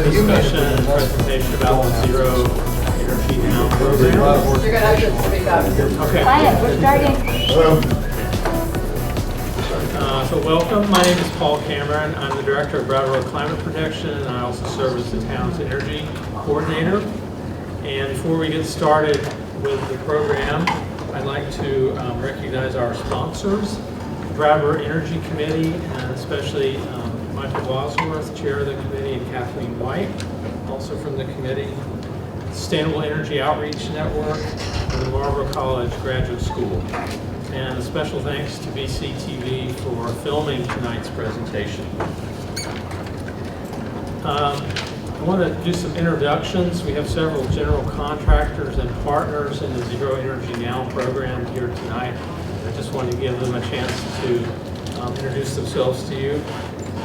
discussion and presentation about the Zero Energy Now program. You're going to have to speak up. Okay. Quiet, we're starting. So welcome. My name is Paul Cameron. I'm the Director of Brattleboro Climate Protection, and I also serve as the town's energy coordinator. And before we get started with the program, I'd like to recognize our sponsors, Brattleboro Energy Committee, and especially Michael Bosworth, Chair of the committee, and Kathleen White, also from the committee, Sustainable Energy Outreach Network, and the Marlboro College Graduate School. And a special thanks to VSECU for filming tonight's presentation. I want to do some introductions. We have several general contractors and partners in the Zero Energy Now program here tonight. I just wanted to give them a chance to introduce themselves to you.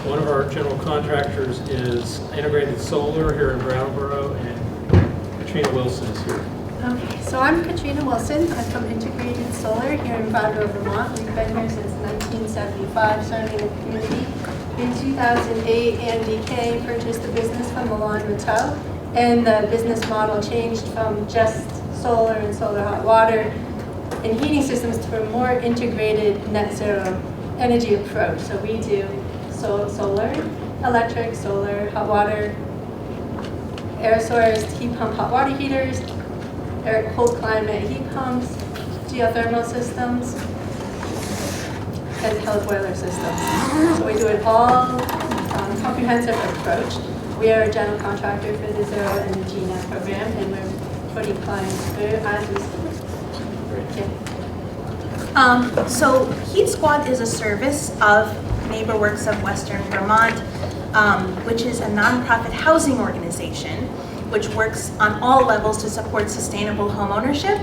One of our general contractors is Integrated Solar here in Brattleboro, and Katrina Wilson is here. Okay, so I'm Katrina Wilson. I'm from Integrated Solar here in Brattleboro, Vermont. We've been here since 1975, serving the community. In 2008, AMDK purchased the business from Milan Mattel, and the business model changed from just solar and solar hot water and heating systems to a more integrated net zero energy approach. So we do solar, electric, solar, hot water, air sourced heat pump hot water heaters, air cold climate heat pumps, geothermal systems, and pellet boiler systems. So we do it all comprehensive approach. We are a general contractor for the Zero Energy Now program, and we're putting clients through as we speak. Okay. So Heat Squad is a service of NeighborWorks of Western Vermont, which is a nonprofit housing organization which works on all levels to support sustainable home ownership.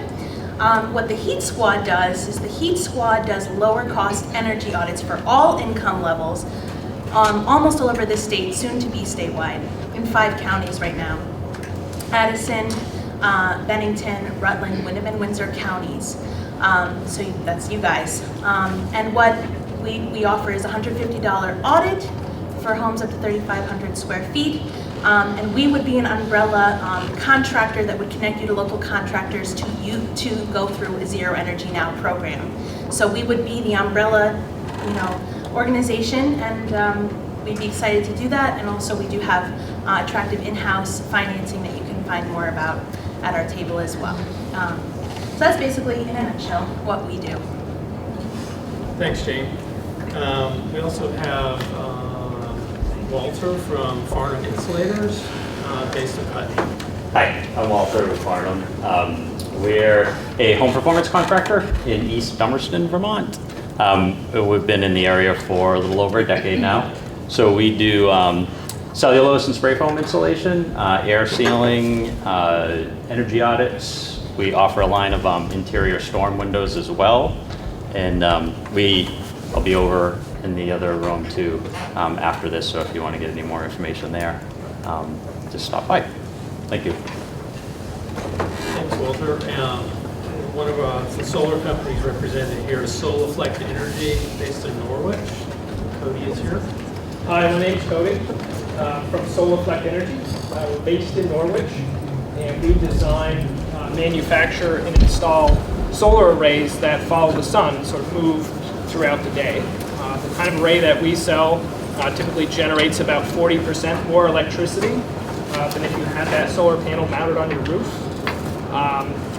What the Heat Squad does is the Heat Squad does lower cost energy audits for all income levels almost all over the state, soon to be statewide, in 5 counties right now. Addison, Bennington, Rutland, Winnipeg, Windsor counties. So that's you guys. And what we offer is a $150 audit for homes up to 3,500 square feet. And we would be an umbrella contractor that would connect you to local contractors to go through a Zero Energy Now program. So we would be the umbrella, organization, and we'd be excited to do that. And also we do have attractive in-house financing that you can find more about at our table as well. So that's basically, in a nutshell, what we do. Thanks, Jane. We also have Walter from Farnham Insulators, based in Putney. Hi, I'm Walter with Farnham. We're a home performance contractor in East Dummerston, Vermont. We've been in the area for a little over a decade now. So we do cellulose and spray foam insulation, air sealing, energy audits. We offer a line of interior storm windows as well. And I'll be over in the other room too after this, so if you want to get any more information there, just stop by. Thank you. Thanks, Walter. One of the solar companies represented here is Solaflect Energy, based in Norwich. Cody is here. Hi, my name's Cody from Solaflect Energy. We're based in Norwich, and we design, manufacture, and install solar arrays that follow the sun, sort of move throughout the day. The kind of array that we sell typically generates about 40% more electricity than if you had that solar panel mounted on your roof.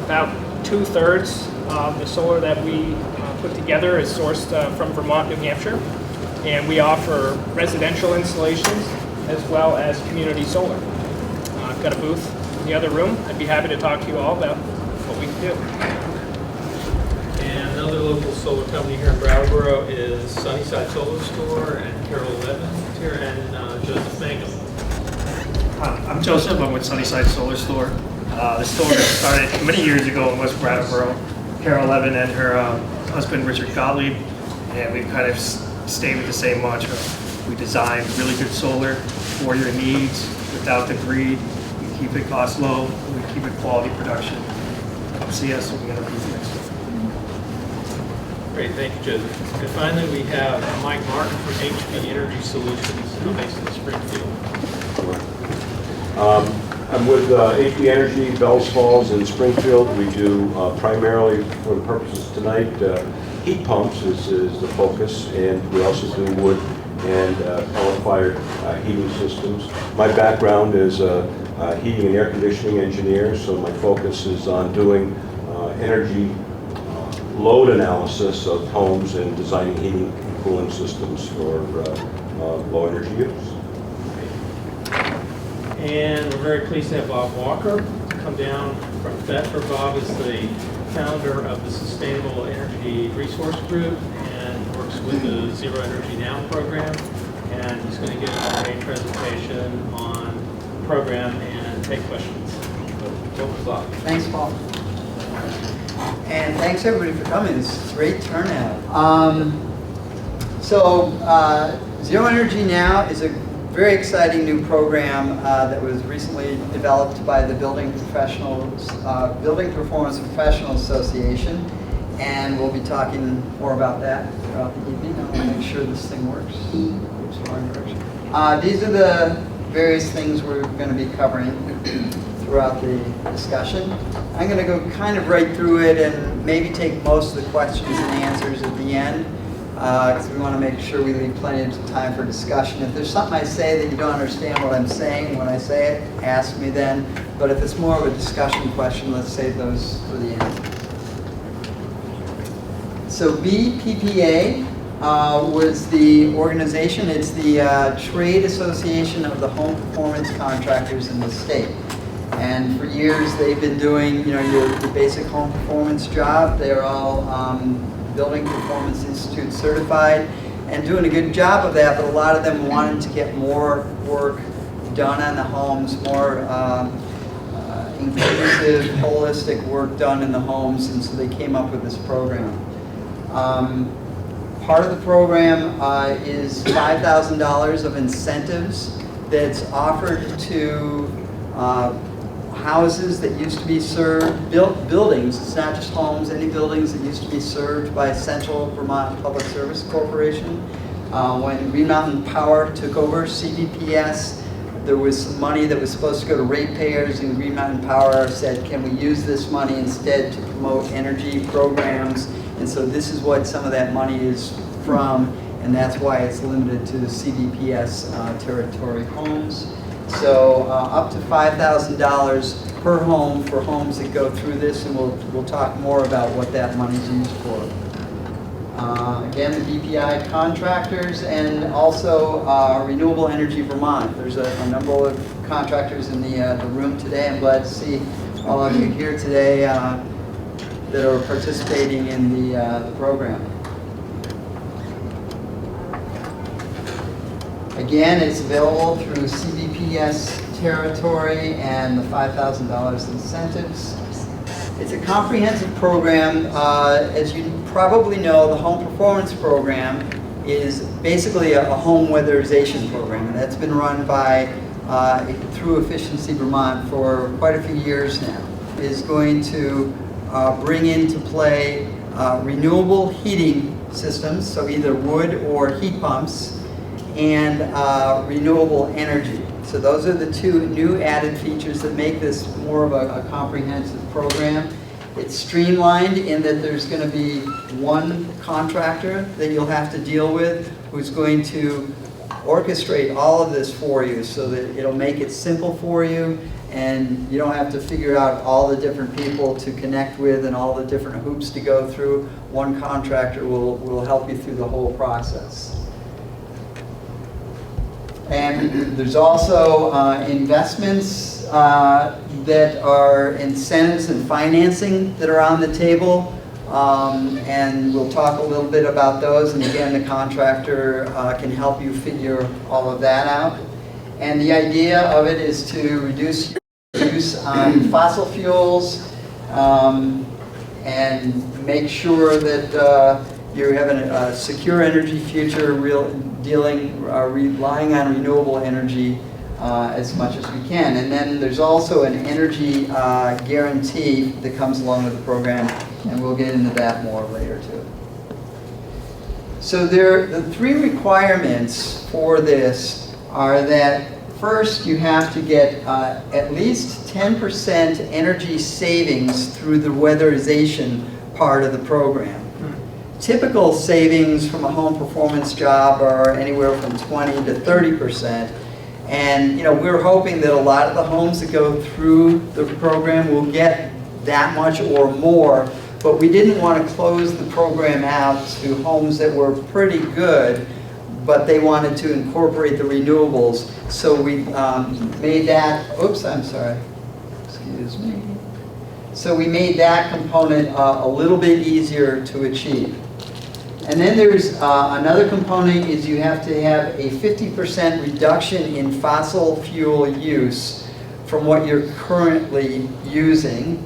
About 2/3 of the solar that we put together is sourced from Vermont, New Hampshire, and we offer residential installations as well as community solar. I've got a booth in the other room. I'd be happy to talk to you all about what we can do. And another local solar company here in Brattleboro is Sunnyside Solar Store, and Carol Levin is here, and Joseph Mangum. I'm Joseph. I'm with Sunnyside Solar Store. The store started many years ago in West Brattleboro. Carol Levin and her husband Richard Gottlieb, and we've kind of stayed with the same mantra. We design really good solar for your needs without the greed. We keep it cost low. We keep it quality production. Come see us. We're going to be next week. Great, thank you, Joseph. And finally, we have Mike Martin from HP Energy Solutions, based in Springfield. I'm with AP Energy, Bells Falls, and Springfield. We do primarily, for the purposes tonight, heat pumps is the focus, and we also do wood and pellet-fired heating systems. My background is a heating and air conditioning engineer, so my focus is on doing energy load analysis of homes and designing heating and cooling systems for low energy use. And we're very pleased to have Bob Walker come down from Thetford. Bob is the founder of the Sustainable Energy Resource Group and works with the Zero Energy Now program. And he's going to give a presentation on the program and take questions. So, welcome, Bob. Thanks, Paul. And thanks everybody for coming. It's a great turnout. Zero Energy Now is a very exciting new program that was recently developed by the Building Performance Professionals Association, and we'll be talking more about that throughout the evening. I want to make sure this thing works. Oops, wrong direction. These are the various things we're going to be covering throughout the discussion. I'm going to go kind of right through it and maybe take most of the questions and answers at the end, because we want to make sure we leave plenty of time for discussion. If there's something I say that you don't understand what I'm saying when I say it, ask me then. But if it's more of a discussion question, let's save those for the end. So BPPA was the organization. It's the trade association of the home performance contractors in the state. And for years they've been doing, your basic home performance job. They're all Building Performance Institute certified and doing a good job of that, but a lot of them wanted to get more work done on the homes, more inclusive, holistic work done in the homes, and so they came up with this program. Part of the program is $5,000 of incentives that's offered to houses that used to be served, buildings, it's not just homes, any buildings that used to be served by Central Vermont Public Service Corporation. When Vermont Power took over CVPS, there was some money that was supposed to go to ratepayers, and Vermont Power said, can we use this money instead to promote energy programs? And so this is what some of that money is from, and that's why it's limited to the CVPS territory homes. So up to $5,000 per home for homes that go through this, and we'll talk more about what that money's used for. Again, the BPI contractors, and also Renewable Energy Vermont. There's a number of contractors in the room today. I'm glad to see all of you here today that are participating in the program. Again, it's available through CVPS territory and the $5,000 incentives. It's a comprehensive program. As you probably know, the Home Performance Program is basically a home weatherization program, and that's been run by through Efficiency Vermont for quite a few years now. It is going to bring into play renewable heating systems, so either wood or heat pumps, and renewable energy. So those are the two new added features that make this more of a comprehensive program. It's streamlined in that there's going to be one contractor that you'll have to deal with who's going to orchestrate all of this for you so that it'll make it simple for you, and you don't have to figure out all the different people to connect with and all the different hoops to go through. One contractor will help you through the whole process. And there's also investments that are incentives and financing that are on the table. And we'll talk a little bit about those. And again, the contractor can help you figure all of that out. And the idea of it is to reduce your use on fossil fuels and make sure that you're having a secure energy future, relying on renewable energy as much as we can. And then there's also an energy guarantee that comes along with the program, and we'll get into that more later too. So the three requirements for this are that First, you have to get at least 10% energy savings through the weatherization part of the program. Typical savings from a home performance job are anywhere from 20 to 30%. And we're hoping that a lot of the homes that go through the program will get that much or more, but we didn't want to close the program out to homes that were pretty good, but they wanted to incorporate the renewables. So we made that, oops, I'm sorry, excuse me. So we made that component a little bit easier to achieve. And then there's another component is you have to have a 50% reduction in fossil fuel use from what you're currently using.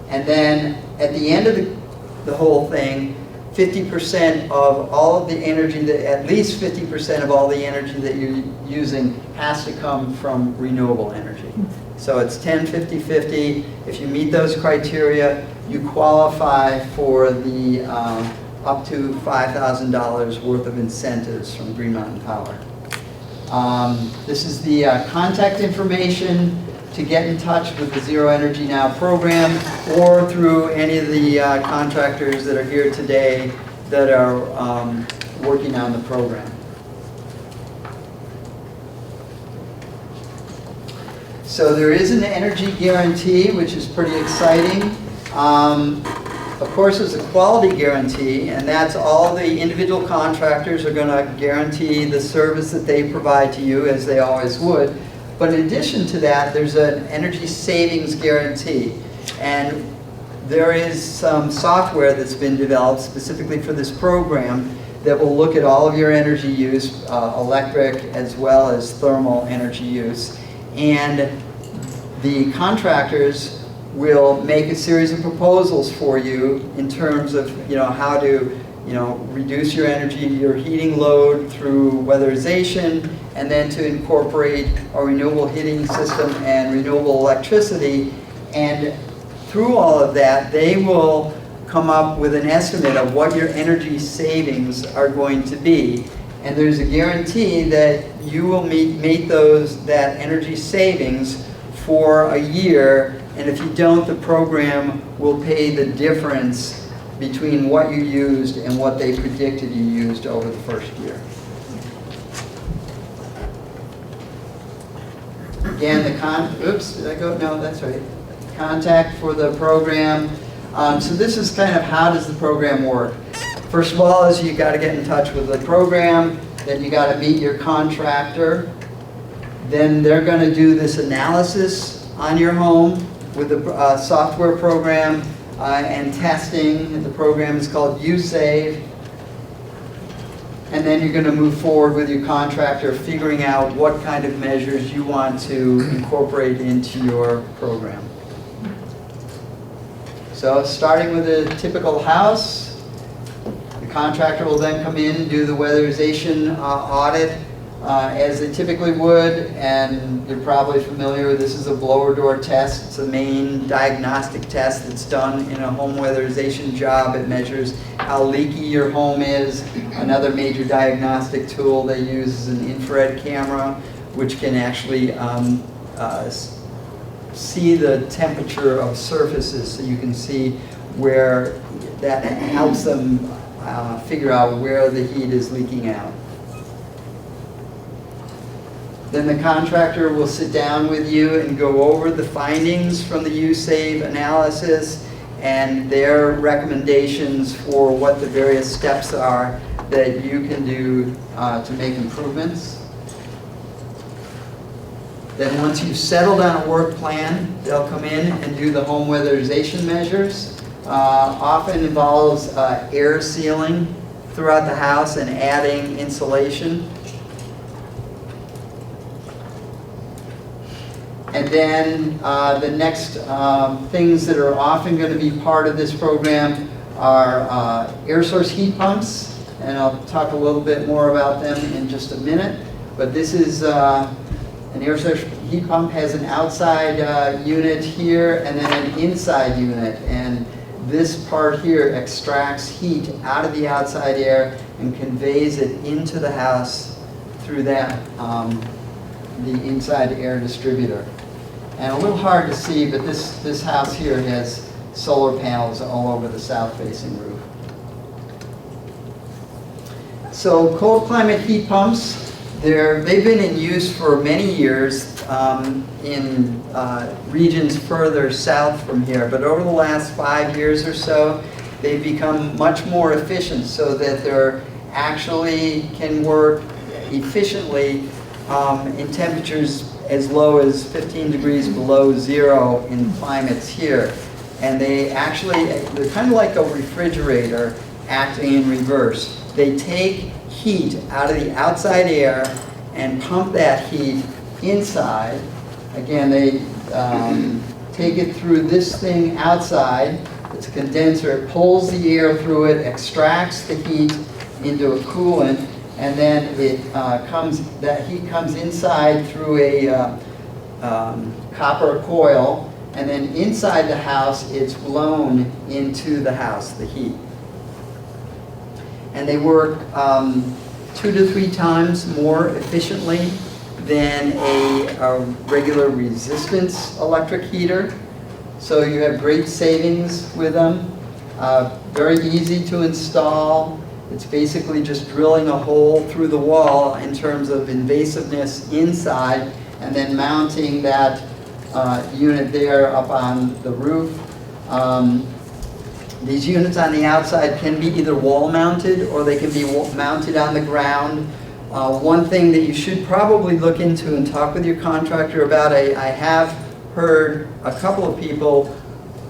And then at the end of the whole thing, 50% of all of the energy, at least 50% of all the energy that you're using has to come from renewable energy. So it's 10, 50, 50. If you meet those criteria, you qualify for the up to $5,000 worth of incentives from Green Mountain Power. This is the contact information to get in touch with the Zero Energy Now program, or through any of the contractors that are here today that are working on the program. So there is an energy guarantee, which is pretty exciting. Of course, there's a quality guarantee, and that's all the individual contractors are going to guarantee the service that they provide to you, as they always would. But in addition to that, there's an energy savings guarantee. And there is some software that's been developed specifically for this program that will look at all of your energy use, electric as well as thermal energy use. And the contractors will make a series of proposals for you in terms of how to reduce your energy, your heating load through weatherization, and then to incorporate a renewable heating system and renewable electricity. And through all of that, they will come up with an estimate of what your energy savings are going to be. And there's a guarantee that you will meet that energy savings for a year. And if you don't, the program will pay the difference between what you used and what they predicted you used over the first year. Again, oops, did I go? No, that's right. Contact for the program. So this is kind of how does the program work. First of all is you got to get in touch with the program, then you got to meet your contractor. Then they're going to do this analysis on your home with the software program and testing. The program is called USAVE. And then you're going to move forward with your contractor, figuring out what kind of measures you want to incorporate into your program. So starting with a typical house, the contractor will then come in and do the weatherization audit as they typically would. And you're probably familiar with this is a blower door test. It's a main diagnostic test that's done in a home weatherization job. It measures how leaky your home is. Another major diagnostic tool they use is an infrared camera, which can actually see the temperature of surfaces, so you can see where that helps them figure out where the heat is leaking out. Then the contractor will sit down with you and go over the findings from the USAVE analysis and their recommendations for what the various steps are that you can do to make improvements. Then once you've settled on a work plan, they'll come in and do the home weatherization measures. Often involves air sealing throughout the house and adding insulation. And then the next things that are often going to be part of this program are air source heat pumps. And I'll talk a little bit more about them in just a minute. But this is an air source heat pump has an outside unit here and then an inside unit. And this part here extracts heat out of the outside air and conveys it into the house through that the inside air distributor. And a little hard to see, but this house here has solar panels all over the south-facing roof. So cold climate heat pumps, they've been in use for many years in regions further south from here, but over the last 5 years or so, they've become much more efficient so that they're actually can work efficiently in temperatures as low as 15 degrees below zero in climates here. And they're kind of like a refrigerator acting in reverse. They take heat out of the outside air and pump that heat inside. Again, they take it through this thing outside. It's a condenser. It pulls the air through it, extracts the heat into a coolant, and then that heat comes inside through a copper coil, and then inside the house it's blown into the house, the heat. And they work 2 to 3 times more efficiently than a regular resistance electric heater. So you have great savings with them. Very easy to install. It's basically just drilling a hole through the wall in terms of invasiveness inside, and then mounting that unit there up on the roof. These units on the outside can be either wall mounted or they can be mounted on the ground. One thing that you should probably look into and talk with your contractor about, I have heard a couple of people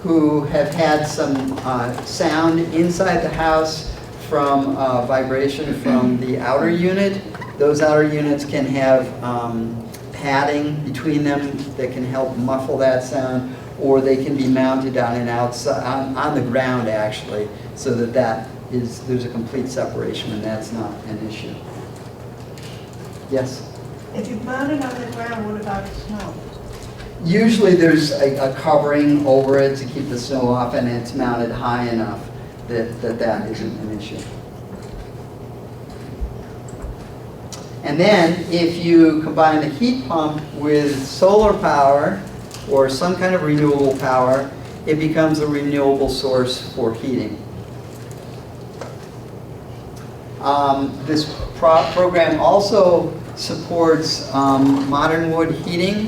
who have had some sound inside the house from vibration from the outer unit. Those outer units can have padding between them that can help muffle that sound, or they can be mounted on the ground actually, so that there's a complete separation, and that's not an issue. Yes? If you mount it on the ground, what about the snow? Usually there's a covering over it to keep the snow off, and it's mounted high enough that isn't an issue. And then if you combine the heat pump with solar power or some kind of renewable power, it becomes a renewable source for heating. This program also supports modern wood heating,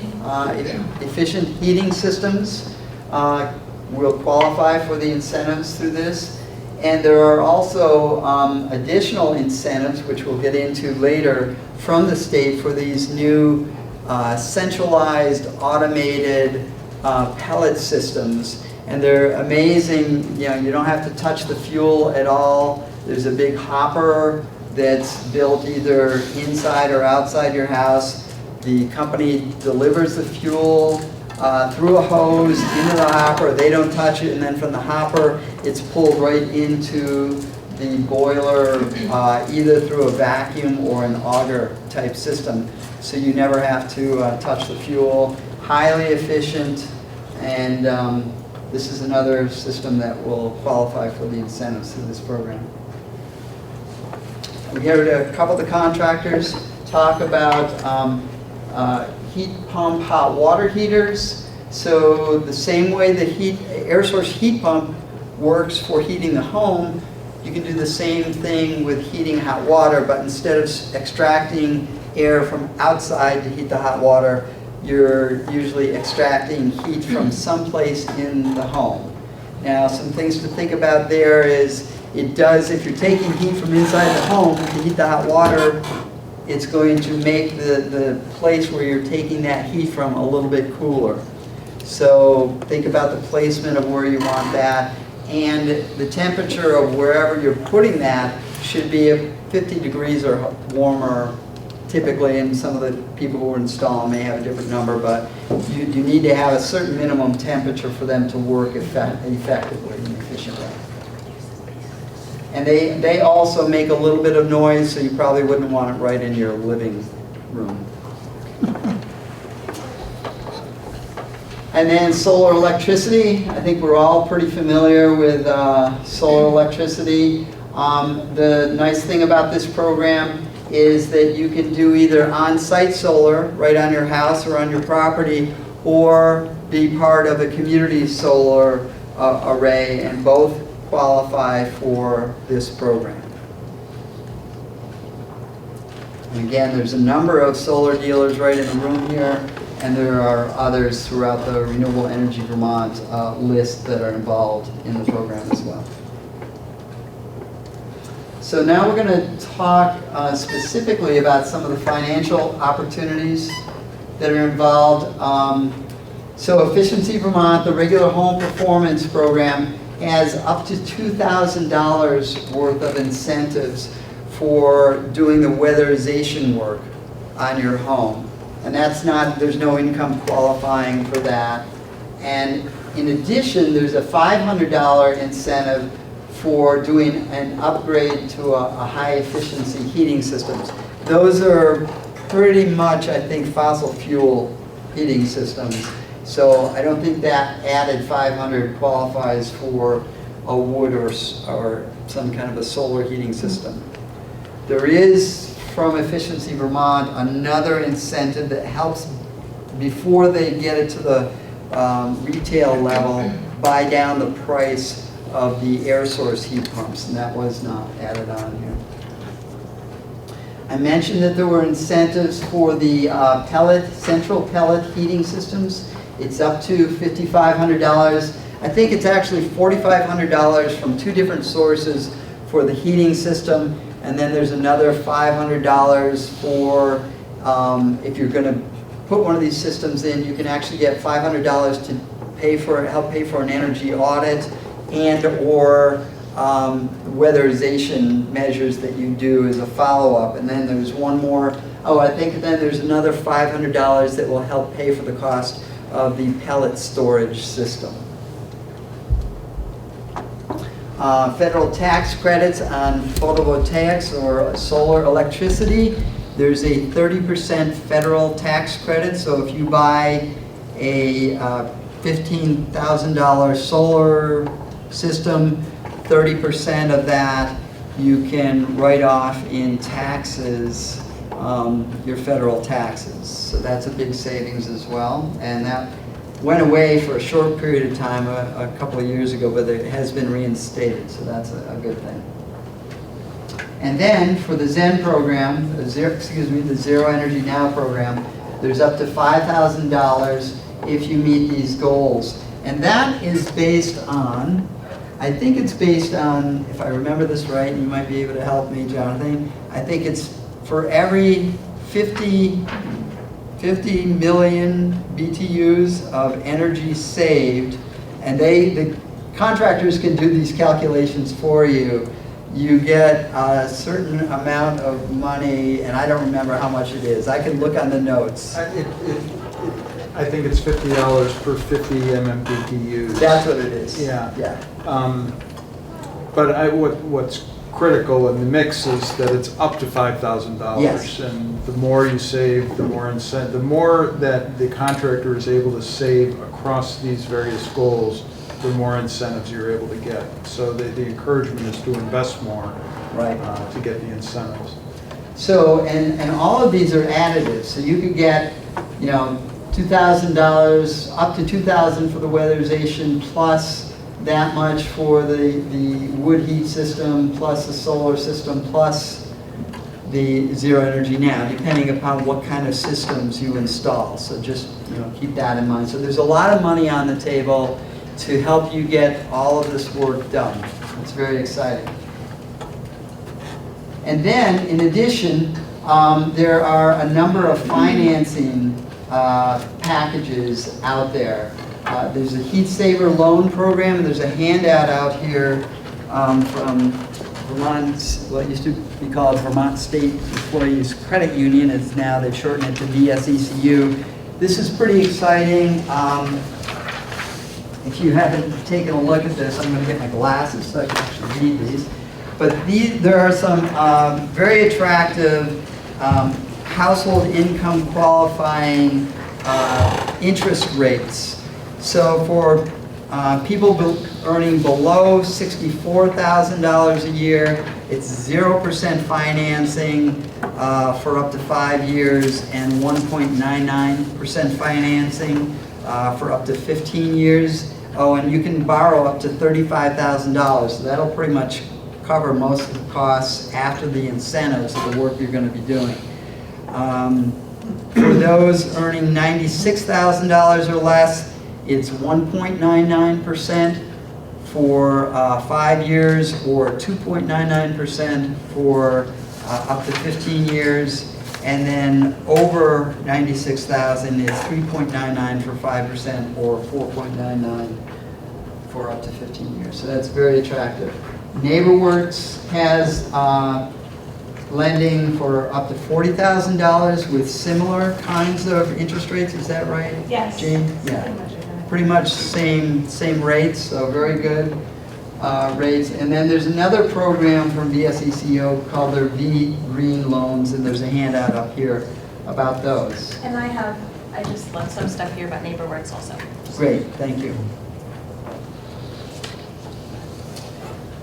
efficient heating systems will qualify for the incentives through this. And there are also additional incentives, which we'll get into later, from the state for these new centralized, automated pellet systems. And they're amazing. You don't have to touch the fuel at all. There's a big hopper that's built either inside or outside your house. The company delivers the fuel through a hose into the hopper. They don't touch it, and then from the hopper it's pulled right into the boiler, either through a vacuum or an auger type system. So you never have to touch the fuel. Highly efficient, and this is another system that will qualify for the incentives through this program. We're here to a couple of the contractors talk about heat pump hot water heaters. So the same way the air source heat pump works for heating the home, you can do the same thing with heating hot water, but instead of extracting air from outside to heat the hot water, you're usually extracting heat from someplace in the home. Now, some things to think about there is, if you're taking heat from inside the home to heat the hot water, it's going to make the place where you're taking that heat from a little bit cooler. So think about the placement of where you want that, and the temperature of wherever you're putting that should be 50 degrees or warmer typically, and some of the people who are installing may have a different number, but you need to have a certain minimum temperature for them to work effectively and efficiently. And they also make a little bit of noise, so you probably wouldn't want it right in your living room. And then solar electricity. I think we're all pretty familiar with solar electricity. The nice thing about this program is that you can do either on-site solar right on your house or on your property, or be part of a community solar array, and both qualify for this program. And again, there's a number of solar dealers right in the room here, and there are others throughout the Renewable Energy Vermont list that are involved in the program as well. So now we're going to talk specifically about some of the financial opportunities that are involved. So Efficiency Vermont, the regular home performance program, has up to $2,000 worth of incentives for doing the weatherization work on your home. And that's not, there's no income qualifying for that. And in addition, there's a $500 incentive for doing an upgrade to a high efficiency heating systems. Those are pretty much, I think, fossil fuel heating systems. So I don't think that added 500 qualifies for a wood or some kind of a solar heating system. There is, from Efficiency Vermont, another incentive that helps, before they get it to the retail level, buy down the price of the air source heat pumps, and that was not added on here. I mentioned that there were incentives for the central pellet heating systems. It's up to $5,500. I think it's actually $4,500 from two different sources for the heating system, and then there's another $500 for if you're going to put one of these systems in, you can actually get $500 to help pay for an energy audit and or weatherization measures that you do as a follow-up. And then there's one more, I think then there's another $500 that will help pay for the cost of the pellet storage system. Federal tax credits on photovoltaics or solar electricity. There's a 30% federal tax credit, so if you buy a $15,000 solar system, 30% of that you can write off in taxes, your federal taxes. So that's a big savings as well. And that went away for a short period of time a couple of years ago, but it has been reinstated, so that's a good thing. And then for the ZEN program, the Zero Energy Now program, there's up to $5,000 if you meet these goals. And that is based on, I think it's based on, if I remember this right, and you might be able to help me, Jonathan, I think it's for every 50 million BTUs of energy saved, and the contractors can do these calculations for you. You get a certain amount of money, and I don't remember how much it is. I can look on the notes. I think it's $50 per 50 MMBTUs. That's what it is. Yeah. Yeah. But what's critical in the mix is that it's up to $5,000. Yes. And the more you save, the more incentive, the more that the contractor is able to save across these various goals, the more incentives you're able to get. So the encouragement is to invest more, right, to get the incentives. So, and all of these are additive. So you could get, $2,000, up to $2,000 for the weatherization, plus that much for the wood heat system, plus the solar system, plus the Zero Energy Now, depending upon what kind of systems you install. So just keep that in mind. So there's a lot of money on the table to help you get all of this work done. It's very exciting. And then, in addition, there are a number of financing packages out there. There's a Heat Saver loan program. There's a handout out here from Vermont, what used to be called Vermont State Employees Credit Union. It's now, they've shortened it to VSECU. This is pretty exciting. If you haven't taken a look at this, I'm going to get my glasses so I can actually read these. But there are some very attractive household income qualifying interest rates. So for People earning below $64,000 a year, it's 0% financing for up to 5 years and 1.99% financing for up to 15 years. Oh, and you can borrow up to $35,000. So that'll pretty much cover most of the costs after the incentives of the work you're going to be doing. For those earning $96,000 or less, it's 1.99% for 5 years or 2.99% for up to 15 years. And then over 96,000 is 3.99 for 5% or 4.99 for up to 15 years. So that's very attractive. NeighborWorks has lending for up to $40,000 with similar kinds of interest rates. Is that right? Yes. Jean? Yeah. Pretty much same rates, so very good rates. And then there's another program from VSECU called their V Green Loans, and there's a handout up here about those. And I just left some stuff here about NeighborWorks also. Great, thank you.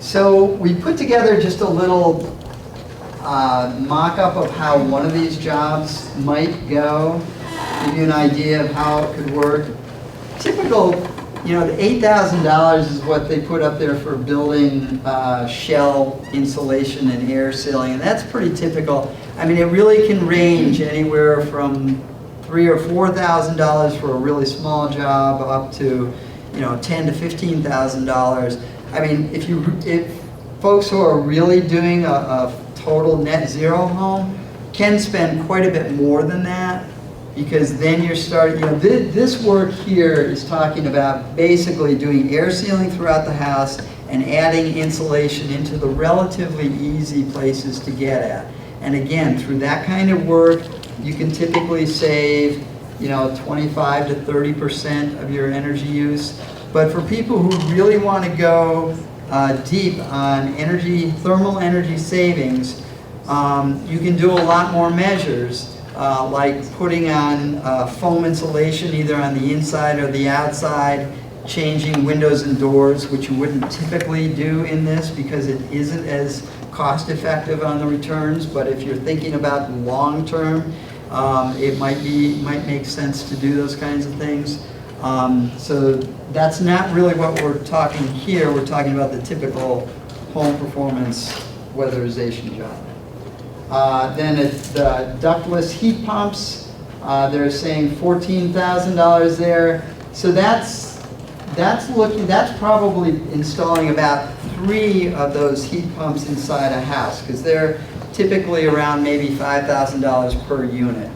So we put together just a little mock-up of how one of these jobs might go, give you an idea of how it could work. Typical, the $8,000 is what they put up there for building shell insulation and air sealing, and that's pretty typical. I mean, it really can range anywhere from $3,000 or $4,000 for a really small job up to, $10,000 to $15,000. I mean, if folks who are really doing a total net zero home can spend quite a bit more than that, because then you're starting, this work here is talking about basically doing air sealing throughout the house and adding insulation into the relatively easy places to get at. And again, through that kind of work, you can typically save, 25 to 30% of your energy use. But for people who really want to go deep on thermal energy savings, you can do a lot more measures. Like putting on foam insulation either on the inside or the outside, changing windows and doors, which you wouldn't typically do in this because it isn't as cost effective on the returns, but if you're thinking about long term, it might make sense to do those kinds of things. So that's not really what we're talking here. We're talking about the typical home performance weatherization job. Then it's the ductless heat pumps. They're saying $14,000 there. So that's probably installing about 3 of those heat pumps inside a house, because they're typically around maybe $5,000 per unit,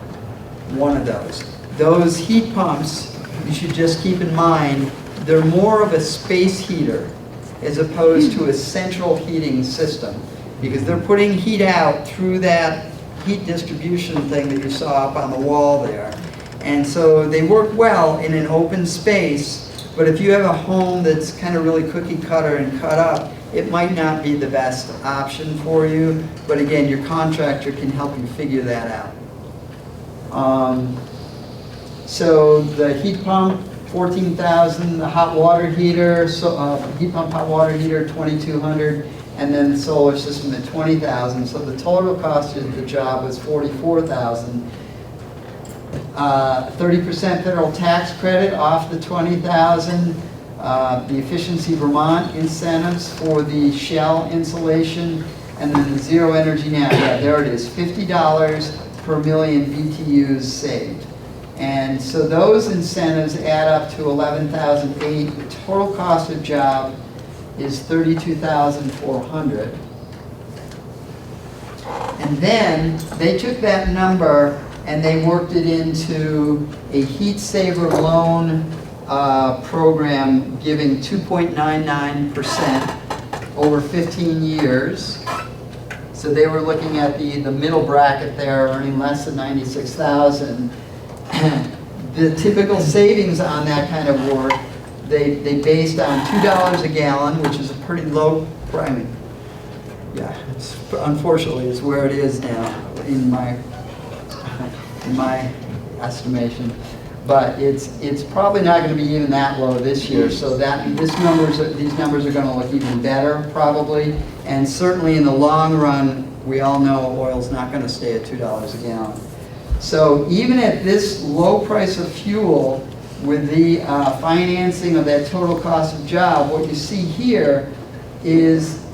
one of those. Those heat pumps, you should just keep in mind, they're more of a space heater as opposed to a central heating system, because they're putting heat out through that heat distribution thing that you saw up on the wall there. And so they work well in an open space, but if you have a home that's kind of really cookie cutter and cut up, it might not be the best option for you. But again, your contractor can help you figure that out. So the heat pump, $14,000, the hot water heater, heat pump hot water heater, $2,200. And then the solar system at $20,000. So the total cost of the job was $44,000. 30% federal tax credit off the $20,000. The Efficiency Vermont incentives for the shell insulation, and then the zero energy now. Yeah, there it is, $50 per million BTUs saved. And so those incentives add up to $11,800. The total cost of job is $32,400. And then they took that number and they worked it into a heat saver loan program giving 2.99% over 15 years. So they were looking at the middle bracket there, earning less than $96,000. The typical savings on that kind of work, they based on $2 a gallon, which is a pretty low price. Yeah, unfortunately, it's where it is now in my estimation. but it's probably not going to be even that low this year. So these numbers are going to look even better probably, and certainly in the long run, we all know oil's not going to stay at $2 a gallon. So even at this low price of fuel, with the financing of that total cost of job, what you see here is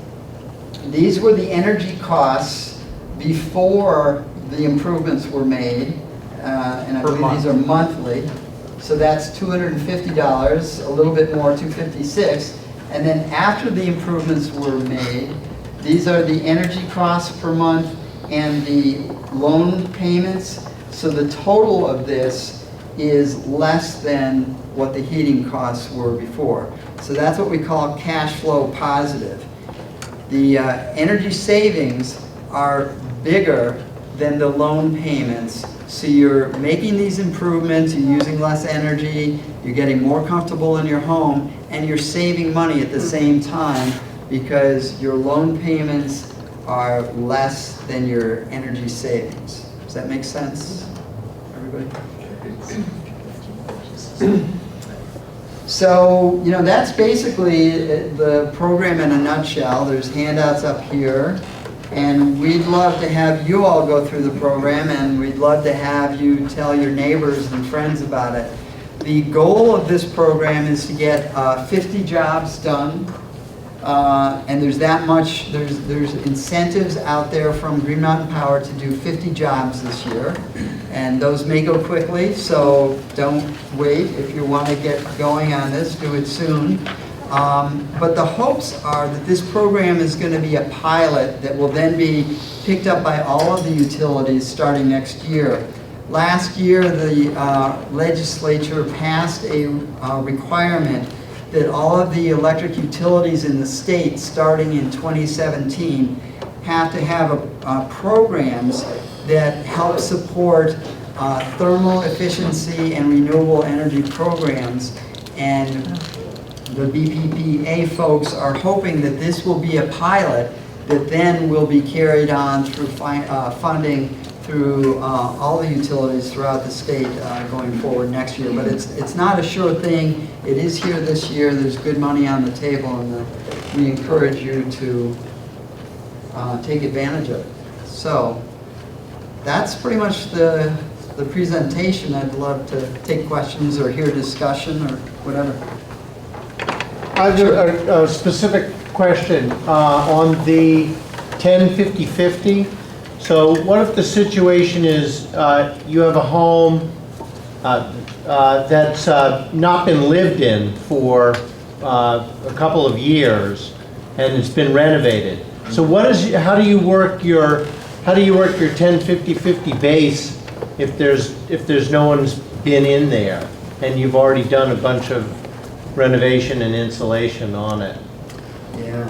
these were the energy costs before the improvements were made, and I believe these are monthly. So that's $250, a little bit more, $256. And then after the improvements were made, these are the energy costs per month and the loan payments. So the total of this is less than what the heating costs were before. So that's what we call cash flow positive. The energy savings are bigger than the loan payments. So you're making these improvements, you're using less energy, you're getting more comfortable in your home, and you're saving money at the same time because your loan payments are less than your energy savings. Does that make sense, everybody? So, that's basically the program in a nutshell. There's handouts up here. And we'd love to have you all go through the program, and we'd love to have you tell your neighbors and friends about it. The goal of this program is to get 50 jobs done. And there's incentives out there from Green Mountain Power to do 50 jobs this year. And those may go quickly, so don't wait. If you want to get going on this, do it soon. But the hopes are that this program is going to be a pilot that will then be picked up by all of the utilities starting next year. Last year, the legislature passed a requirement that all of the electric utilities in the state, starting in 2017, have to have programs that help support thermal efficiency and renewable energy programs. And the BPPA folks are hoping that this will be a pilot that then will be carried on through funding through all the utilities throughout the state going forward next year. But it's not a sure thing. It is here this year. There's good money on the table, and we encourage you to take advantage of it. So that's pretty much the presentation. I'd love to take questions or hear discussion or whatever. I have a specific question on the 10-50-50. So what if the situation is you have a home that's not been lived in for a couple of years and it's been renovated? So how do you work your 10-50-50 base if there's no one's been in there and you've already done a bunch of renovation and insulation on it? Yeah,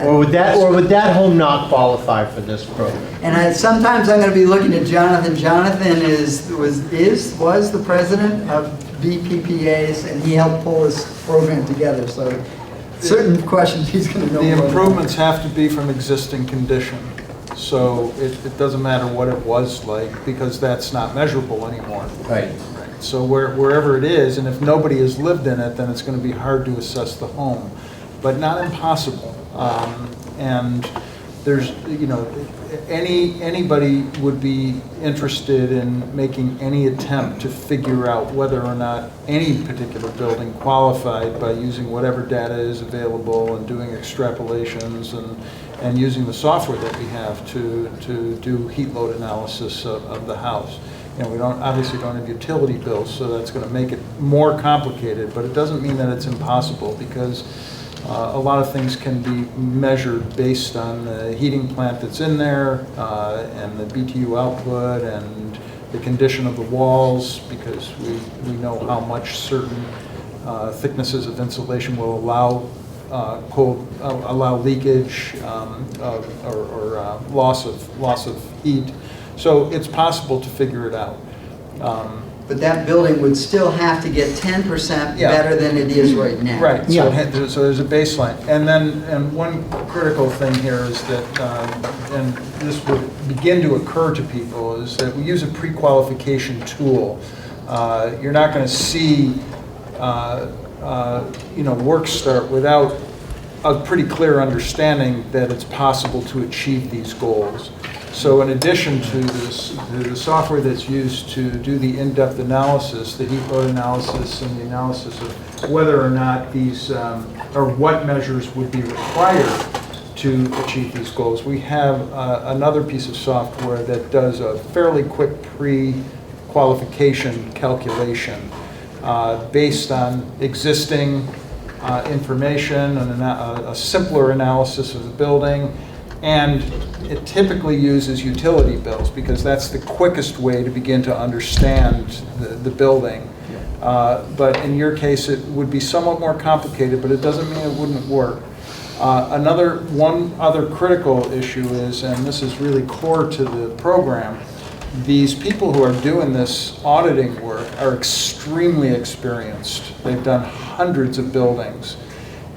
or would that home not qualify for this program? And sometimes I'm going to be looking at Jonathan. Jonathan was the president of BPPAs, and he helped pull this program together. So certain questions he's going to know. The improvements have to be from existing condition. So it doesn't matter what it was like, because that's not measurable anymore. Right. So wherever it is, and if nobody has lived in it, then it's going to be hard to assess the home, but not impossible. And there's, anybody would be interested in making any attempt to figure out whether or not any particular building qualified by using whatever data is available and doing extrapolations and using the software that we have to do heat load analysis of the house. We obviously don't have utility bills, so that's going to make it more complicated, but it doesn't mean that it's impossible, because a lot of things can be measured based on the heating plant that's in there and the BTU output and the condition of the walls, because we know how much certain thicknesses of insulation will allow leakage or loss of heat. So it's possible to figure it out. But that building would still have to get 10% better than it is right now. Right. So, so there's a baseline, and one critical thing here is that, and this would begin to occur to people, is that we use a pre-qualification tool You're not going to see work start without a pretty clear understanding that it's possible to achieve these goals. So in addition to this, the software that's used to do the in-depth analysis, the heat load analysis and the analysis of whether or not these, or what measures would be required to achieve these goals, we have another piece of software that does a fairly quick pre-qualification calculation based on existing information and a simpler analysis of the building, and it typically uses utility bills because that's the quickest way to begin to understand the building. But in your case, it would be somewhat more complicated, but it doesn't mean it wouldn't work. One other critical issue is, and this is really core to the program, these people who are doing this auditing work are extremely experienced. They've done hundreds of buildings.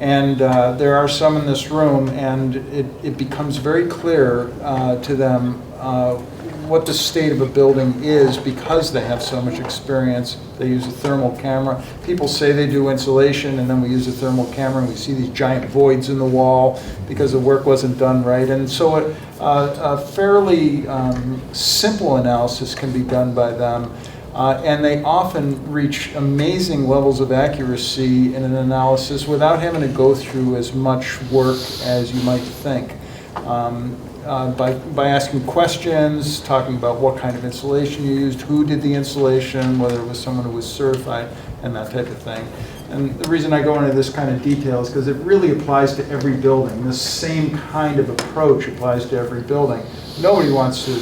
And there are some in this room, and it becomes very clear to them what the state of a building is because they have so much experience. They use a thermal camera. People say they do insulation, and then we use a thermal camera, and we see these giant voids in the wall because the work wasn't done right. And so a fairly simple analysis can be done by them. And they often reach amazing levels of accuracy in an analysis without having to go through as much work as you might think. By asking questions, talking about what kind of insulation you used, who did the insulation, whether it was someone who was certified, and that type of thing. And the reason I go into this kind of detail is because it really applies to every building. This same kind of approach applies to every building. Nobody wants to,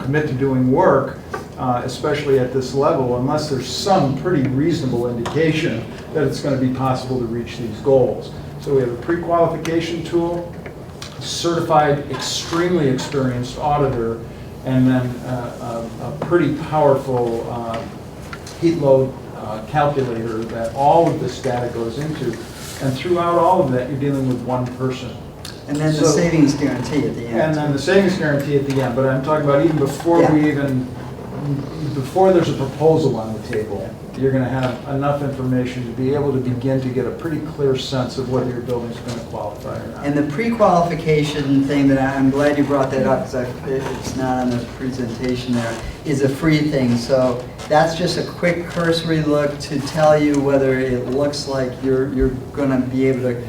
commit to doing work, especially at this level, unless there's some pretty reasonable indication that it's going to be possible to reach these goals. So we have a pre-qualification tool, certified, extremely experienced auditor, and then a pretty powerful heat load calculator that all of this data goes into. And throughout all of that, you're dealing with one person. And then the savings guarantee at the end. And then the savings guarantee at the end. But I'm talking about even before before there's a proposal on the table, you're going to have enough information to be able to begin to get a pretty clear sense of whether your building's going to qualify or not. And the pre-qualification thing that I'm glad you brought that up because it's not on the presentation there, is a free thing. So that's just a quick cursory look to tell you whether it looks like you're going to be able to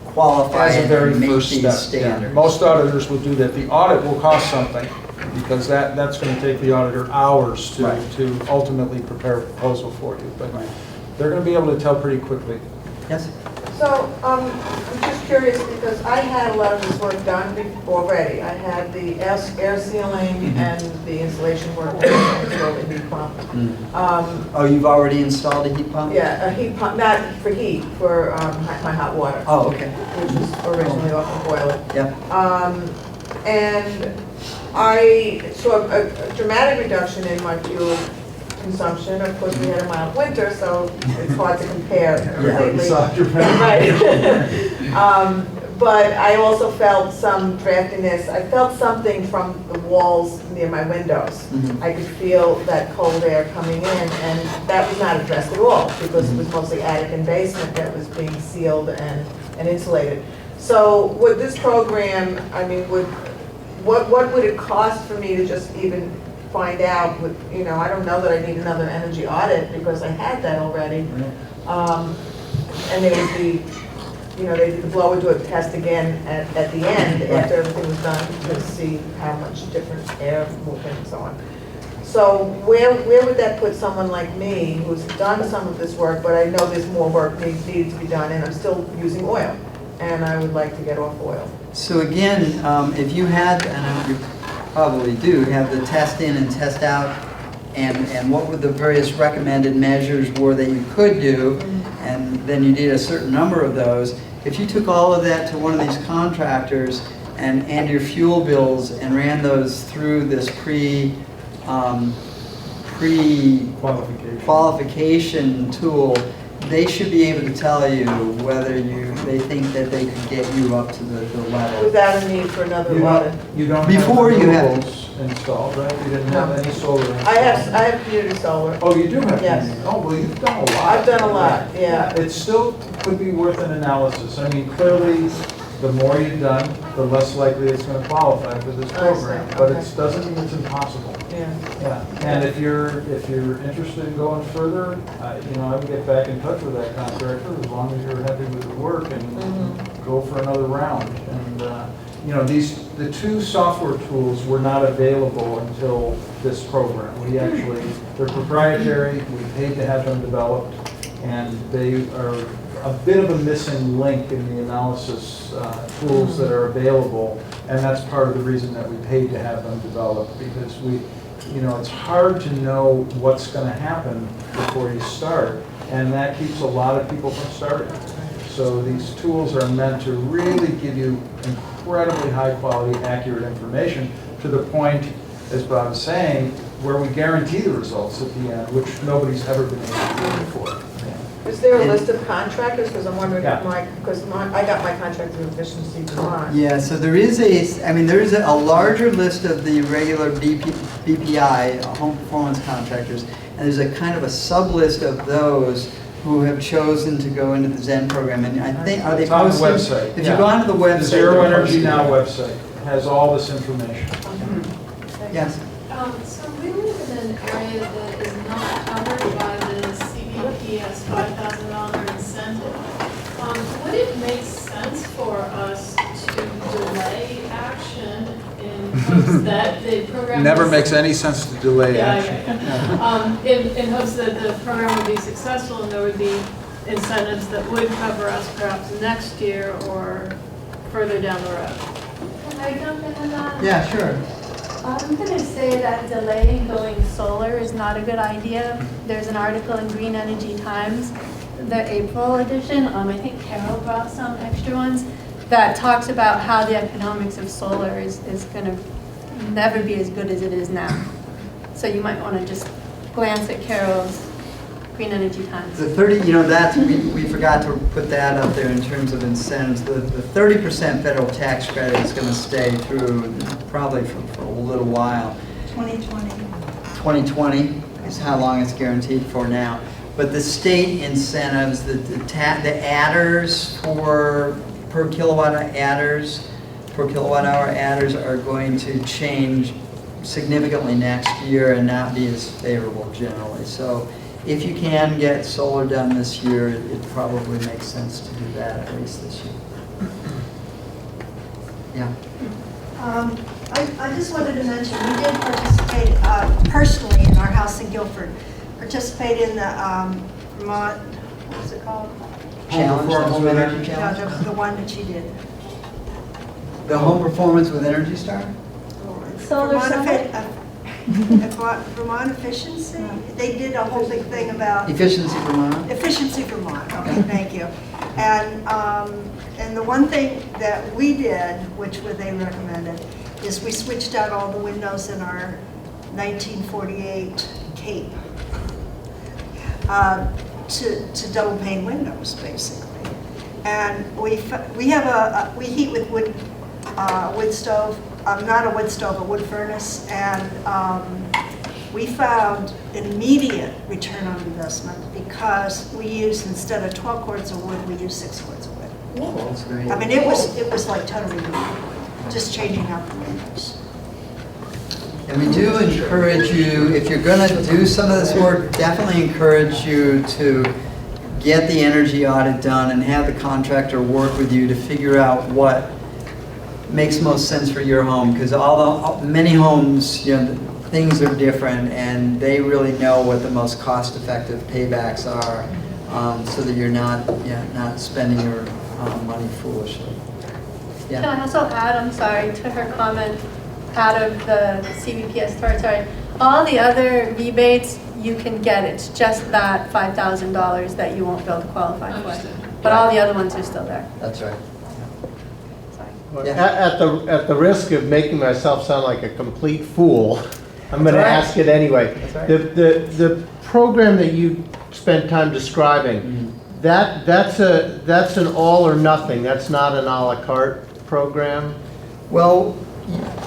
qualify As a very and meet first these step. standards. Yeah. Most auditors will do that. The audit will cost something because that's going to take the auditor hours to ultimately prepare a proposal for you. But they're going to be able to tell pretty quickly. Yes? So, I'm just curious because I had a lot of this work done already. I had the air sealing and the insulation work done and installed a heat pump. Oh, you've already installed a heat pump? Yeah, a heat pump, not for heat, for my hot water. Oh, okay. Which was originally off the boiler. Yep. And I saw a dramatic reduction in my fuel consumption. Of course, we had a mild winter, so it's hard to compare completely. Right. But I also felt some draftiness. I felt something from the walls near my windows. I could feel that cold air coming in, and that was not addressed at all because it was mostly attic and basement that was being sealed and insulated. So with this program, I mean, what would it cost for me to just even find out? I don't know that I need another energy audit because I had that already. And there was they did the blower do a test again at the end after everything was done to see how much different air movement and so on. So where would that put someone like me who's done some of this work, but I know there's more work needed to be done, and I'm still using oil, and I would like to get off oil. So again, if you had, and you probably do, have the test in and test out, and what were the various recommended measures were that you could do, and then you did a certain number of those, if you took all of that to one of these contractors and your fuel bills and ran those through this pre-qualification tool, they should be able to tell you whether they think that they could get you up to the level. Without a need for another audit. You don't Before have you the have- rules. installed, right? You didn't have any solar installed? I have community solar. Oh, you do have? Yes. community. Oh, well, you've done a lot. I've done a lot, yeah. It still could be worth an analysis. I mean, clearly, the more you've done, the less likely it's going to qualify for this I see, program. But okay. it doesn't mean it's impossible. Yeah. Yeah, and if you're interested in going further, I would get back in touch with that contractor as long as you're happy with the work and go for another round. And, the two software tools were not available until this program. They're proprietary, we paid to have them developed, and they are a bit of a missing link in the analysis tools that are available, and that's part of the reason that we paid to have them developed, because it's hard to know what's going to happen before you start, and that keeps a lot of people from starting. So these tools are meant to really give you incredibly high quality, accurate information to the point, as Bob is saying, where we guarantee the results at the end, which nobody's ever been able to do before. Is there a list of contractors? Because I'm wondering, Yeah. I got my contract through Efficiency Vermont. Yeah, so there is a larger list of the regular BPI, home performance contractors, and there's a kind of a sub-list of those who have chosen to go into the Zen program. And I think, are they It's on the posted? website. If you go onto the website. The Zero they're Energy posted Now there. website has all this information. Yes. So we live in an area that is not covered by the CVPS $5,000 incentive. Would it make sense for us to delay action in hopes that the program... Never makes any sense to delay action. In hopes that the program would be successful and there would be incentives that would cover us perhaps next year or further down the road? Can I jump into that? Yeah, sure. I'm going to say that delaying going solar is not a good idea. There's an article in Green Energy Times, the April edition, I think Carol brought some extra ones, that talks about how the economics of solar is going to never be as good as it is now. So you might want to just glance at Carol's Green Energy Times. The 30, we forgot to put that up there in terms of incentives. The 30% federal tax credit is going to stay through probably for a little while. 2020. 2020 is how long it's guaranteed for now. But the state incentives, the adders per kilowatt hour adders are going to change significantly next year and not be as favorable generally. So if you can get solar done this year, it probably makes sense to do that at least this year. Yeah. I just wanted to mention, we did participate personally in our house in Guilford, participate in the Vermont, what was it called? Challenge, the home energy No, challenge? the one that you did. The home performance with Energy Star? Solar Vermont Efficiency, they did a whole big thing about Efficiency Vermont? Efficiency Vermont, okay, thank you. And the one thing that we did, which they recommended, is we switched out all the windows in our 1948 Cape to double pane windows, basically. And we heat with wood stove. Not a wood stove, a wood furnace, and we found immediate return on investment because we used, instead of 12 cords of wood, we used 6 cords of wood. Oh, that's great. I mean, it was like totally new, just changing out the windows. And we do encourage you, if you're going to do some of this work, definitely encourage you to get the energy audit done and have the contractor work with you to figure out what makes most sense for your home, because many homes, things are different, and they really know what the most cost-effective paybacks are, so that you're not spending your money foolishly. Yeah. Can I also add, I'm sorry, to her comment, out of the CVPS territory, all the other rebates you can get, it's just that $5,000 that you won't be able to qualify for. But all the other ones are still there. That's right. Yeah. At the risk of making myself sound like a complete fool, I'm going to ask it anyway. Right. The program that you spent time describing, that's an all or nothing. That's not an a la carte program. Well,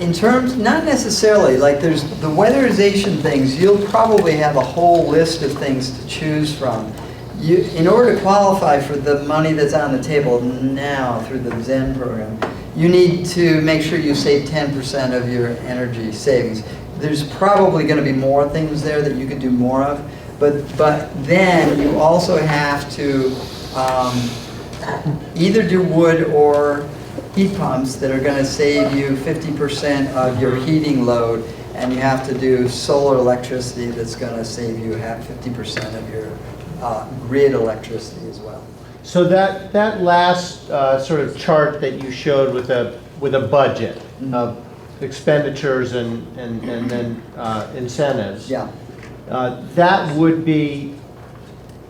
In terms, not necessarily, like there's the weatherization things, you'll probably have a whole list of things to choose from. In order to qualify for the money that's on the table now through the Zen program, you need to make sure you save 10% of your energy savings. There's probably going to be more things there that you could do more of, but then you also have to either do wood or heat pumps that are going to save you 50% of your heating load, and you have to do solar electricity that's going to save you 50% of your grid electricity as well. So that last sort of chart that you showed with a budget of expenditures and then incentives. Yeah. That would be,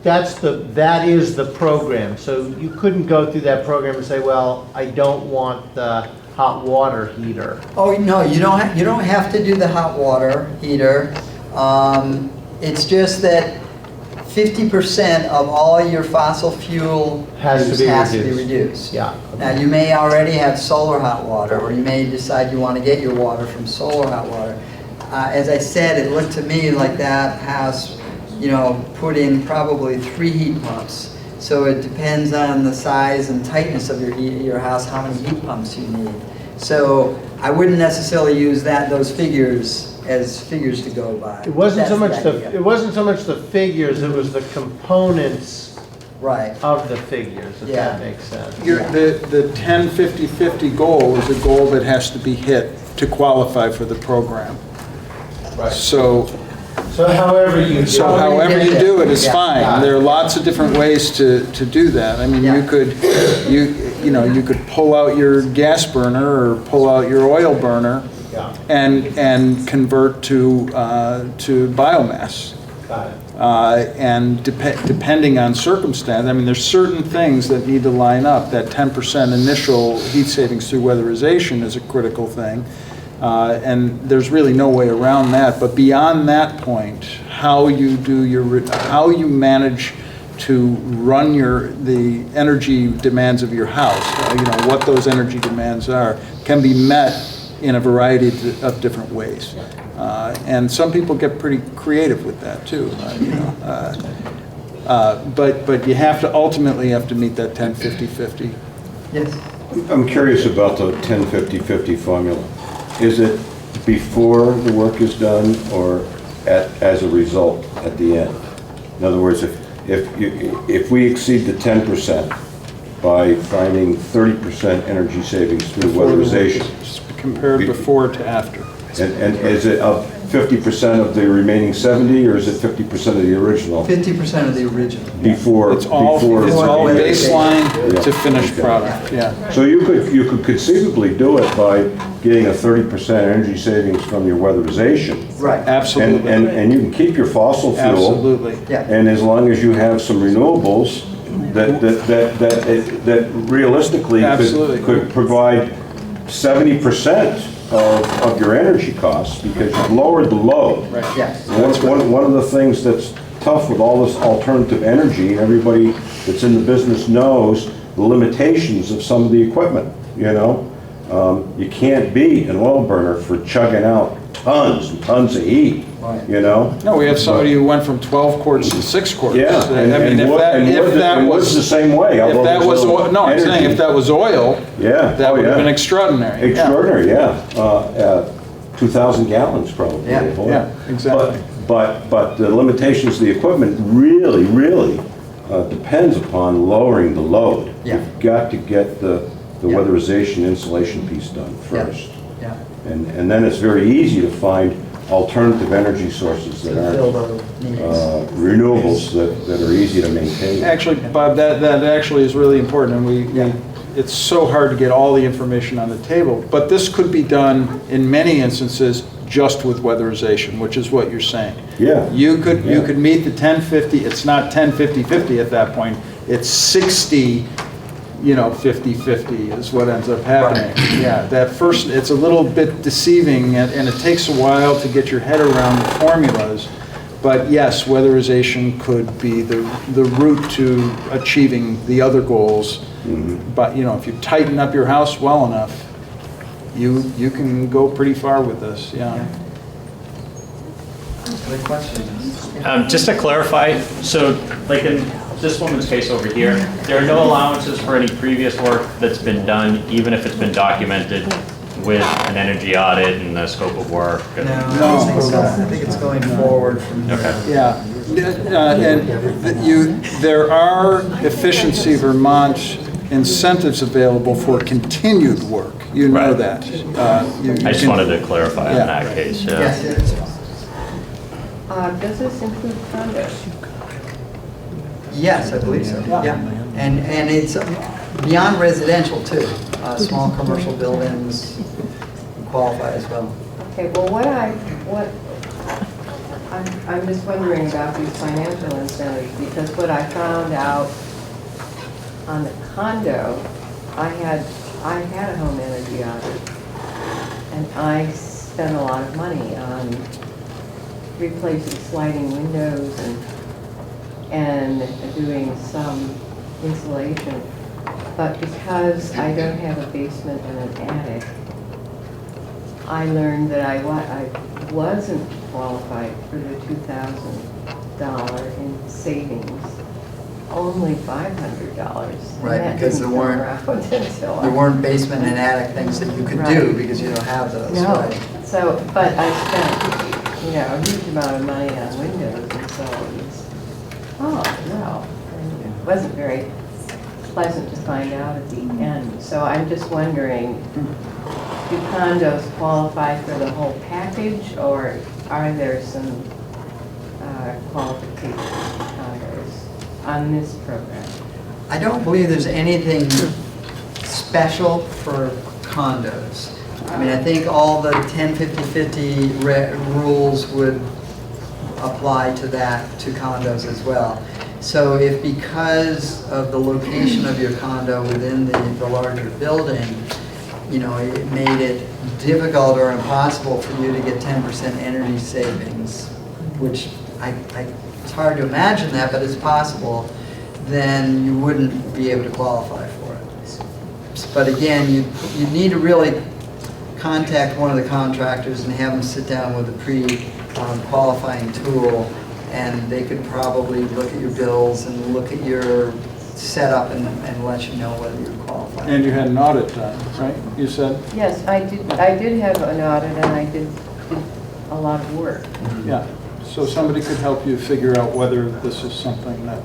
that is the program. So you couldn't go through that program and say, well, I don't want the hot water heater. Oh no, you don't have to do the hot water heater. It's just that 50% of all your fossil fuel Has to be reduced. Yeah. Now, you may already have solar hot water, or you may decide you want to get your water from solar hot water. As I said, it looked to me like that house, put in probably 3 heat pumps. So it depends on the size and tightness of your house, how many heat pumps you need. So I wouldn't necessarily use those figures as figures to go by. It wasn't so much That's the figures, it was the components right of the figures, if Yeah. that makes sense. The 10-50-50 goal is a goal that has to be hit to qualify for the program. Right. So however you do however you do it is Yeah. fine. There are lots of different ways to do that. I mean, Yeah. you could pull out your gas burner or pull out your oil burner Yeah. and convert to biomass. Got it. And depending on circumstance, I mean, there's certain things that need to line up. That 10% initial heat savings through weatherization is a critical thing. And there's really no way around that. But beyond that point, how you manage to run the energy demands of your house, what those energy demands are, can be met in a variety of different ways. And some people get pretty creative with that too, but you ultimately have to meet that 10-50-50. Yes. I'm curious about the 10-50-50 formula. Is it before the work is done or as a result at the end? In other words, if we exceed the 10% by finding 30% energy savings through weatherization. Compared before to after. And is it 50% of the remaining 70, or is it 50% of the original? 50% of the original. Before. It's all baseline to finished product. Yeah. So you could conceivably do it by getting a 30% energy savings from your weatherization. Right. Absolutely. And you can keep your fossil fuel. Absolutely. Yeah. And as long as you have some renewables that realistically could provide 70% of your energy costs because you've lowered the load. Right. Yes. One of the things that's tough with all this alternative energy, and everybody that's in the business knows the limitations of some of the equipment, You can't be an oil burner for chugging out tons and tons of heat, Right. No, we have somebody who went from 12 quarts to 6 quarts. Yeah, and wood's the same way. If that was oil, no, I'm saying if that was oil, yeah, that would have been extraordinary. Extraordinary, yeah. 2,000 gallons probably. Yeah, exactly. But the limitations of the equipment really depends upon lowering the load. Yeah. You've got to get the weatherization insulation piece done first. Yeah. And then it's very easy to find alternative energy sources that Fill are those needs. renewables that are easy to maintain. Actually, Bob, that actually is really important, and it's so hard to get all the information on the table, but this could be done in many instances just with weatherization, which is what you're saying. Yeah. You could meet the 10-50, it's not 10-50-50 at that point, it's 60, 50-50 is what ends up happening. Right. Yeah, that first, it's a little bit deceiving, and it takes a while to get your head around the formulas. But yes, weatherization could be the route to achieving the other goals. Mm-hmm. But if you tighten up your house well enough, you can go pretty far with this, yeah. Other questions? Just to clarify, so like in this woman's case over here, there are no allowances for any previous work that's been done, even if it's been documented with an energy audit and the scope of work? No, I don't think so. I think it's going forward from here. Okay. Yeah, there are Efficiency Vermont incentives available for continued work. You know Right. that. I just wanted to clarify in Yeah. that case, yeah. Yes, yes. Does this include condos? Yes, I believe so, yeah. And it's beyond residential too. Small commercial buildings qualify as well. Okay, well, I'm just wondering about these financial incentives, because what I found out on the condo, I had a home energy audit, and I spent a lot of money on replacing sliding windows and doing some insulation. But because I don't have a basement and an attic, I learned that I wasn't qualified for the $2,000 in savings, only $500. Right, because there weren't basement and attic things that you could do because you don't have those, No, right? so, but I spent, a huge amount of money on windows, and so it was, oh, well, and it wasn't very pleasant to find out at the end. So I'm just wondering, do condos qualify for the whole package, or are there some qualifications for condos on this program? I don't believe there's anything special for condos. I mean, I think all the 10-50-50 rules would apply to that, to condos as well. So if because of the location of your condo within the larger building, it made it difficult or impossible for you to get 10% energy savings, which it's hard to imagine that, but it's possible, then you wouldn't be able to qualify for it. But again, you need to really contact one of the contractors and have them sit down with a pre-qualifying tool, and they could probably look at your bills and look at your setup and let you know whether you're qualified. And you had an audit done, right? You said? Yes, I did have an audit, and I did a lot of work. Yeah. So somebody could help you figure out whether this is something that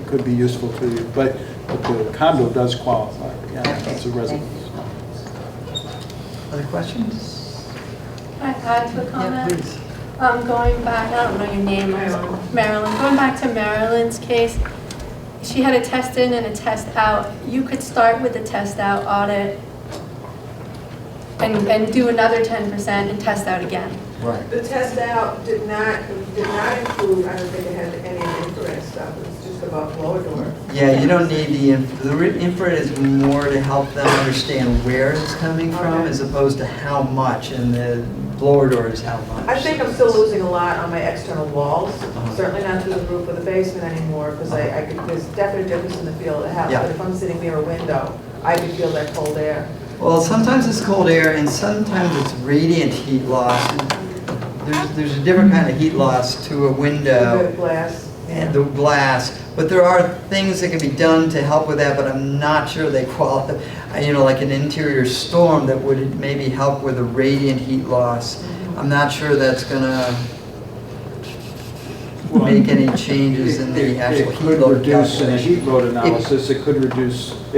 could be useful to you. But the condo does qualify. Yeah, it's a residence. Other questions? I add to a comment. Yeah, please. Going back, I don't know your name, Marilyn. Going back to Marilyn's case, she had a test in and a test out. You could start with the test out audit and do another 10% and test out again. Right. The test out did not include, I don't think it had any infrared stuff, it was just about blower door. Yeah, you don't need the infrared is more to help them understand where it's coming from as opposed to how much, and the blower door is how much. I think I'm still losing a lot on my external walls, certainly not through the roof or the basement anymore, because there's definite difference in the feel of the house, Yeah. but if I'm sitting near a window, I can feel that cold air. Well, sometimes it's cold air and sometimes it's radiant heat loss. There's a different kind of heat loss to a window. The glass. And the glass, but there are things that can be done to help with that, but I'm not sure they qualify. Like an interior storm that would maybe help with a radiant heat loss. I'm not sure that's gonna make any changes in the actual heat could load reduce in a calculation. heat load analysis. It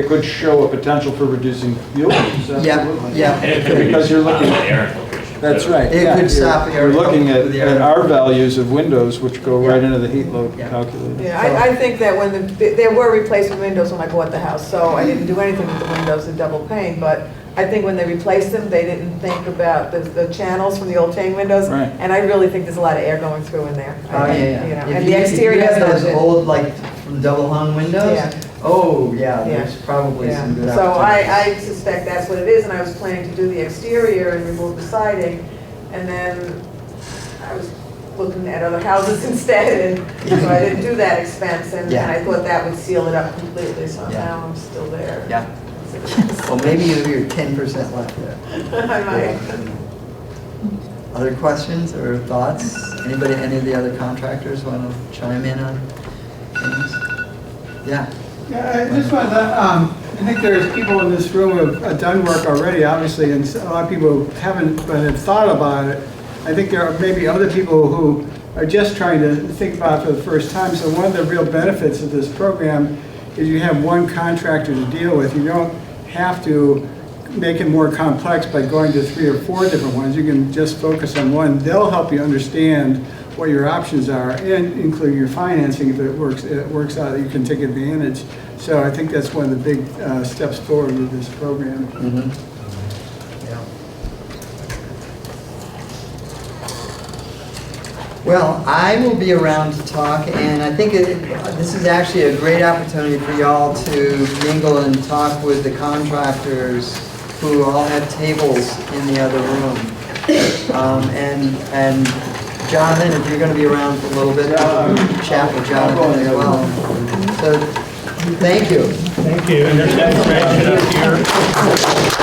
could show a potential for reducing fuel use. Absolutely. Yeah. And it could Because you're looking at air infiltration. That's right. It yeah, could stop the air You're looking with the air. at our values of windows, which go right Yeah. into the heat load Yeah. calculator. Yeah, I think that when there were replacement windows when I bought the house, so I didn't do anything with the windows in double pane, but I think when they replaced them, they didn't think about the channels from the old pane windows. Right. And I really think there's a lot of air going through in there. Oh, yeah. And If the exterior have has those no. old, from double hung windows. Yeah. Oh, yeah, there's probably Yeah. some good So opportunities. I suspect that's what it is, and I was planning to do the exterior and remove the siding, and then I was looking at other houses instead, and so I didn't do that expense, and Yeah. I thought that would seal it up completely, so Yeah. now I'm still there. Yeah. Well, maybe you have your 10% left there. I might. Other questions or thoughts? Anybody, any of the other contractors want to chime in on things? Yeah. Yeah, I just want to, I think there's people in this room who have done work already, obviously, and a lot of people who haven't, but have thought about it. I think there are maybe other people who are just trying to think about it for the first time. So one of the real benefits of this program is you have one contractor to deal with. You don't have to make it more complex by going to 3 or 4 different ones. You can just focus on one. They'll help you understand what your options are, and include your financing if it works out that you can take advantage. So I think that's one of the big steps forward with this program. Mm-hmm. Yeah. Well, I will be around to talk, and I think this is actually a great opportunity for y'all to mingle and talk with the contractors who all have tables in the other room. And Jonathan, if you're going to be around for a little bit, chat with Jonathan as well. So, thank you. Thank you. And there's information up here.